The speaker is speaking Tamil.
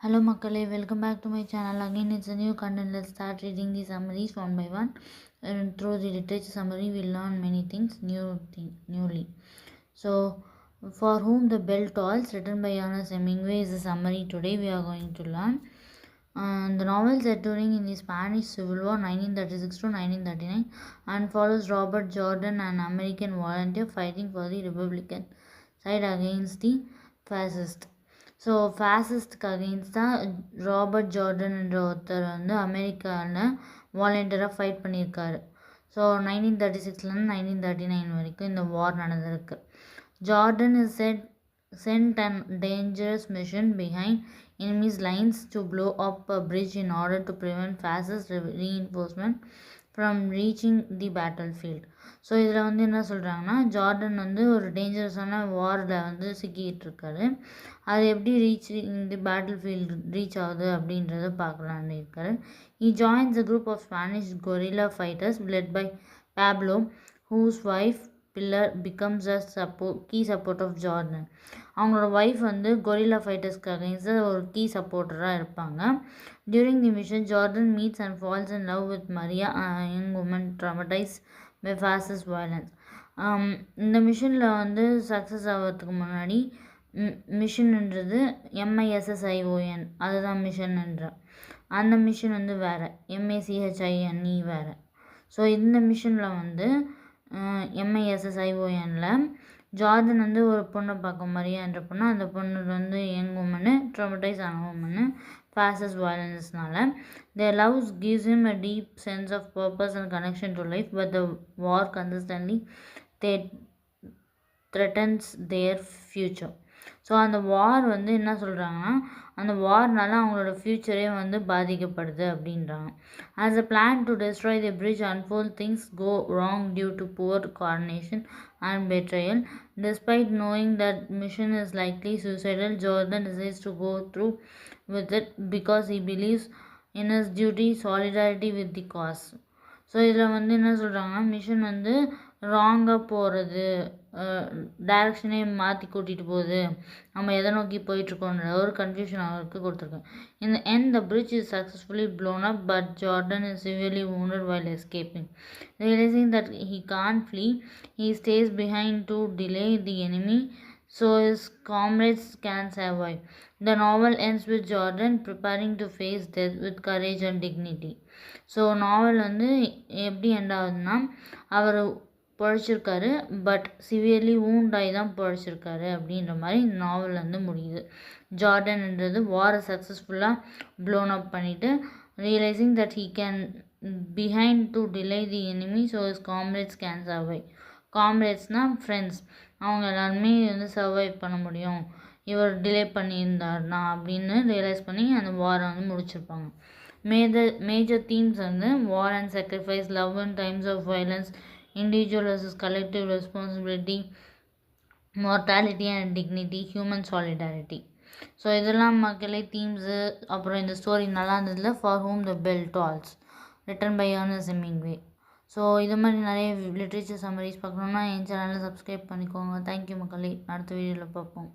Hello Makale, welcome back to my channel. Again it's a new content. Let's start reading the summaries one by one. And through the literature summary we'll learn many things newly. So For Whom the Bell Tolls, written by Ernest Hemingway, is the summary today we are going to learn. The novel set during the Spanish Civil War 1936 to 1939 and follows Robert Jordan, an American volunteer fighting for the Republican side against the fascists. So ஃபேசிஸ்ட்க்கு அகெயின்ஸ்டாக ராபர்ட் ஜார்டன்ன்ற ஒருத்தர் வந்து அமெரிக்காவில் வாலண்டியராக ஃபைட் பண்ணியிருக்காரு. ஸோ 1936 1939 வரைக்கும் இந்த வார் நடந்திருக்கு. Jordan is sent an dangerous mission behind enemy's lines to blow up a bridge in order to prevent fascist reinforcement from reaching the battlefield. So இதில் வந்து என்ன சொல்கிறாங்கன்னா, ஜார்டன் வந்து ஒரு டேஞ்சரஸான வாரில் வந்து சிக்கிட்டு இருக்காரு. அது எப்படி இந்த பேட்டில் ஃபீல்டு ரீச் ஆகுது அப்படின்றத பார்க்கலான்னு இருக்காரு. He joins a group of Spanish guerrilla fighters led by Pablo, whose wife Pilar becomes a key support of Jordan. அவங்களோட ஒய்ஃப் வந்து கொரில்லா ஃபைட்டர்ஸ்க்கு அகைன்ஸ்டாக ஒரு கீ சப்போர்ட்டராக இருப்பாங்க. During the mission Jordan meets and falls in love with Maria, young woman traumatise by fascist violence. இந்த மிஷனில் வந்து சக்ஸஸ் ஆகிறதுக்கு முன்னாடி மிஷன்ன்றது MISSION, அதுதான் மிஷன்ன்ற. அந்த மிஷன் வந்து வேறு, MACHINE வேறு. ஸோ இந்த மிஷனில் வந்து MISSIONல ஜார்டன் வந்து ஒரு பொண்ணை பார்க்க மரியான்ற பொண்ணு, அந்த பொண்ணு வந்து யங் உமனு, ட்ராமடைஸ் ஆன உமனு ஃபாசிஸ்ட் வயலன்ஸ்னால. Their love gives him a deep sense of purpose and connection to life, but the war consistently threatens their future. So அந்த வார் வந்து என்ன சொல்கிறாங்கன்னா, அந்த வார்னால அவங்களோட ஃப்யூச்சரே வந்து பாதிக்கப்படுது அப்படின்றாங்க. As a plan to destroy the bridge unfold, things go wrong due to poor coordination and betrayal. Despite knowing that mission is likely suicidal, Jordan decides to go through with it because he believes in his duty, solidarity with the cause. So இதில் வந்து என்ன சொல்கிறாங்கன்னா, மிஷன் வந்து ராங்காக போகிறது, டைரக்ஷனே மாற்றி கூட்டிகிட்டு போகுது, நம்ம எதை நோக்கி போயிட்டுருக்கோன்ற ஒரு கன்ஃபியூஷன் அவருக்கு கொடுத்துருக்கேன். In the end, the bridge is successfully blown up, but Jordan is severely wounded while escaping. Realizing that he can't flee, he stays behind to delay the enemy so his comrades can survive. The novel ends with Jordan preparing to face death with courage and dignity. So novel வந்து எப்படி எண்ட் ஆகுதுன்னா, அவர் பழிச்சிருக்காரு, பட் சிவியர்லி வூண்டாகி தான் பழிச்சிருக்காரு அப்படின்ற மாதிரி இந்த நாவல் வந்து முடியுது. ஜார்டன்ன்றது வாரை சக்ஸஸ்ஃபுல்லாக ப்ளோன் அப் பண்ணிவிட்டு, realizing that he can behind to delay the enemy so his comrades can survive. காம்ரேட்ஸ்னால் ஃப்ரெண்ட்ஸ், அவங்க எல்லாருமே வந்து சர்வைவ் பண்ண முடியும் இவர் டிலே பண்ணியிருந்தார்னா அப்படின்னு ரியலைஸ் பண்ணி அந்த வாரை வந்து முடிச்சிருப்பாங்க. மேஜர் தீம்ஸ் வந்து வார் and sacrifice, love in times of violence, individual versus collective responsibility, mortality and dignity, human solidarity. So இதெல்லாம் மக்களே தீம்ஸு. அப்புறம் இந்த ஸ்டோரி நல்லா இருந்ததில்ல, For Whom the Bell Tolls, written by Ernest Hemingway. So இது மாதிரி நிறைய லிட்ரேச்சர் சம்மரிஸ் பார்க்கணுன்னா என் சேனலில் சப்ஸ்கிரைப் பண்ணிக்கோங்க. தேங்க்யூ மக்களே, அடுத்த வீடியோவில் பார்ப்போம்.